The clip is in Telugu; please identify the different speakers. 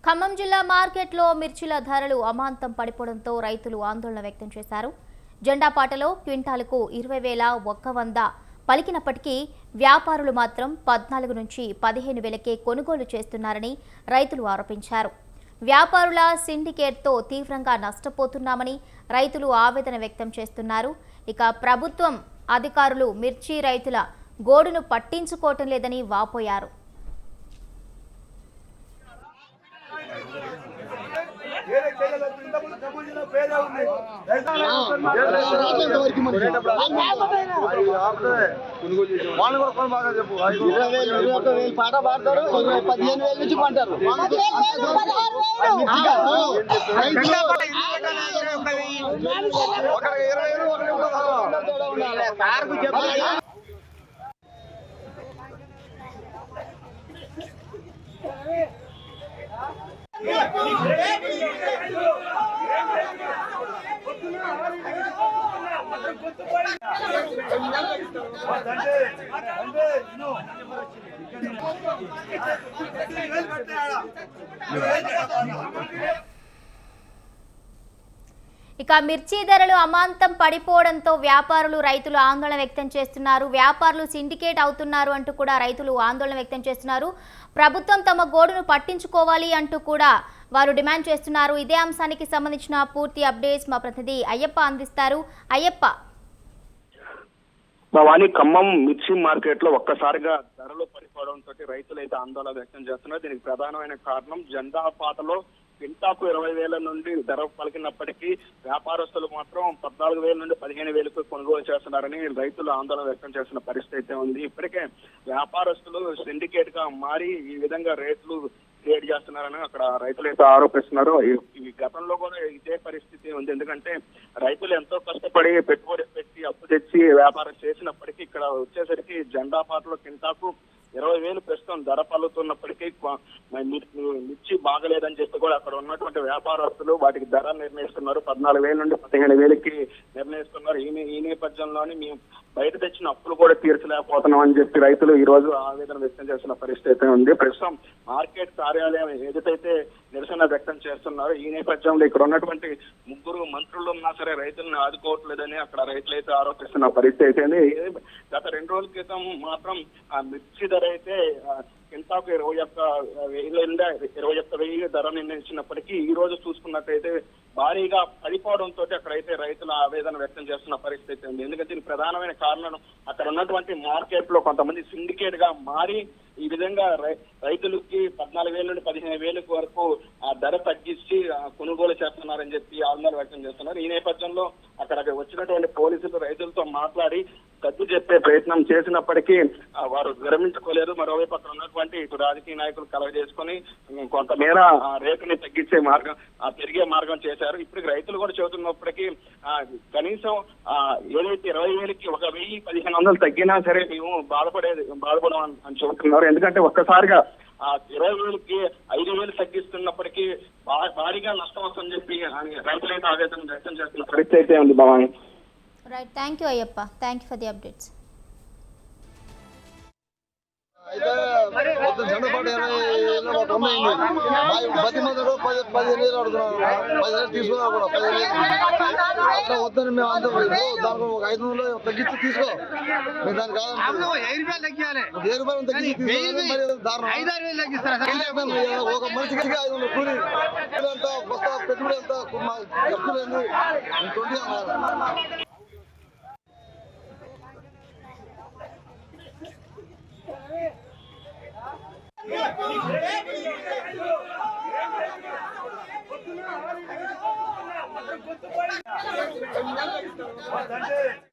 Speaker 1: ఖమ్మం జిల్లా మార్కెట్లో మిర్చిల ధరలు అమాంతం పడిపోవడంతో రైతులు ఆందోళన వ్యక్తం చేశారు. జెండాపాటలో క్వింటాలకు 20,100 పలికినప్పటికీ వ్యాపారులు మాత్రం 14 నుంచి 15,000కే కొనుగోలు చేస్తున్నారని రైతులు ఆరోపించారు. వ్యాపారుల సిండికేట్తో తీవ్రంగా నష్టపోతున్నామని రైతులు ఆవేదన వ్యక్తం చేస్తున్నారు. ఇక ప్రభుత్వం అధికారులు మిర్చి రైతుల గోడును పట్టించుకోవటం లేదని వాపోయారు.
Speaker 2: పాట పాడతారు 15,000 నుంచి కొంటారు.
Speaker 1: ఇక మిర్చి ధరలు అమాంతం పడిపోవడంతో వ్యాపారులు రైతులు ఆందోళన వ్యక్తం చేస్తున్నారు. వ్యాపారులు సిండికేట్ అవుతున్నారు అంటూ కూడా రైతులు ఆందోళన వ్యక్తం చేస్తున్నారు. ప్రభుత్వం తమ గోడును పట్టించుకోవాలి అంటూ కూడా వారు డిమాండ్ చేస్తున్నారు. ఇదే అంశానికి సంబంధించిన పూర్తి అప్డేట్స్ మా ప్రతినిధి అయ్యప్ప అందిస్తారు. అయ్యప్ప,
Speaker 3: భవానీ, ఖమ్మం మిర్చి మార్కెట్ లో ఒక్కసారిగా ధరలు పడిపోవడంతో రైతులు అయితే ఆందోళన వ్యక్తం చేస్తున్నారు. దీనికి ప్రధానమైన కారణం జెండా పాటలో క్వింటాకు 20,000 నుండి ధర పలికినప్పటికీ వ్యాపారస్తులు మాత్రం 14,000 నుండి 15,000కు కొనుగోలు చేస్తున్నారని రైతులు ఆందోళన వ్యక్తం చేస్తున్న పరిస్థితి అయితే ఉంది. ఇప్పటికే వ్యాపారస్తులు సిండికేట్ గా మారి ఈ విధంగా రేట్లు క్రియేట్ చేస్తున్నారని అక్కడ రైతులు అయితే ఆరోపిస్తున్నారు. ఈ గతంలో కూడా ఇదే పరిస్థితి ఉంది. ఎందుకంటే రైతులు ఎంతో కష్టపడి పెట్టుబడి పెట్టి అప్పు తెచ్చి వ్యాపారం చేసినప్పటికీ ఇక్కడ వచ్చేసరికి జెండా పాటలో క్వింటాకు 20,000 ప్రస్తుతం ధర పలుకుతున్నప్పటికీ మిర్చి బాగలేదని చెప్పి కూడా అక్కడ ఉన్నటువంటి వ్యాపారస్తులు వాటికి ధర నిర్ణయిస్తున్నారు. 14,000 నుండి 15,000కి నిర్ణయిస్తున్నారు. ఈ నేపథ్యంలోని మేము బయట తెచ్చిన అప్పులు కూడా తీర్చలేకపోతున్నాం అని చెప్పి రైతులు ఈ రోజు ఆవేదన వ్యక్తం చేస్తున్న పరిస్థితి ఉంది. ప్రస్తుతం మార్కెట్ కార్యాలయం ఏదైతే నిరసన వ్యక్తం చేస్తున్నారు. ఈ నేపథ్యంలో ఇక్కడ ఉన్నటువంటి 3 మంత్రులు ఉన్నా సరే రైతులను ఆదుకోవట్లేదని అక్కడ రైతులైతే ఆరోపిస్తున్న పరిస్థితి అయితే. గత 2 రోజుల క్రితం మాత్రం ఆ మిర్చి ధర అయితే క్వింటాకు 21,000 ధర నిర్ణయించినప్పటికీ ఈ రోజు చూసుకున్నట్టయితే భారీగా పడిపోవడంతో అక్కడైతే రైతుల ఆవేదన వ్యక్తం చేస్తున్న పరిస్థితి ఉంది. ఎందుకంటే దీనికి ప్రధానమైన కారణం అక్కడ ఉన్నటువంటి మార్కెట్ లో కొంతమంది సిండికేట్ గా మారి ఈ విధంగా రైతులకి 14,000 నుండి 15,000 వరకు ఆ ధర తగ్గించి కొనుగోలు చేస్తున్నారని చెప్పి ఆందోళన వ్యక్తం చేస్తున్నారు. ఈ నేపథ్యంలో అక్కడ వచ్చినటువంటి పోలీసులు రైతులతో మాట్లాడి సర్దు చెప్పే ప్రయత్నం చేసినప్పటికీ వారు విరమించుకోలేదు. మరోవైపు అక్కడ ఉన్నటువంటి ఇటు రాజకీయ నాయకులు కలగజేసుకొని కొంతమేర రేటుని తగ్గించే మార్గం పెరిగే మార్గం చేశారు. ఇప్పుడు రైతులు కూడా చెబుతున్నప్పటికీ కనీసం ఏదైతే 20,000కి 1,000-1,500 తగ్గినా సరే మేము బాధపడం అని చెబుతున్నారు. ఎందుకంటే ఒక్కసారిగా 20,000కి 5,000 తగ్గిస్తున్నప్పటికీ భారీగా నష్టం వస్తుందని చెప్పి రైతులైతే ఆవేదన వ్యక్తం చేస్తున్న పరిస్థితి అయితే ఉంది. Bhavani,
Speaker 1: right, thank you Ayyappa, thank you for the updates.
Speaker 2: అయితే మొత్తం జెండపాటు 20,000 అమ్మాయింది. 10 మంది 15,000 అడుగుతున్నారు. 10,000 తీసుకున్నా కూడా 15,000 అట్లా వద్దని మేము అందరం దానికి ఒక 500 తగ్గించి తీసుకో. మీరు దానికి కాదంటే 1000 తగ్గించి మరి దారుణం. ఒక మనిషికి 500 కూలి ఎంత బస్తా పెట్టుబడి ఎంత ఖర్చులు ఏంది 20 అన్నారు.
Speaker 4: What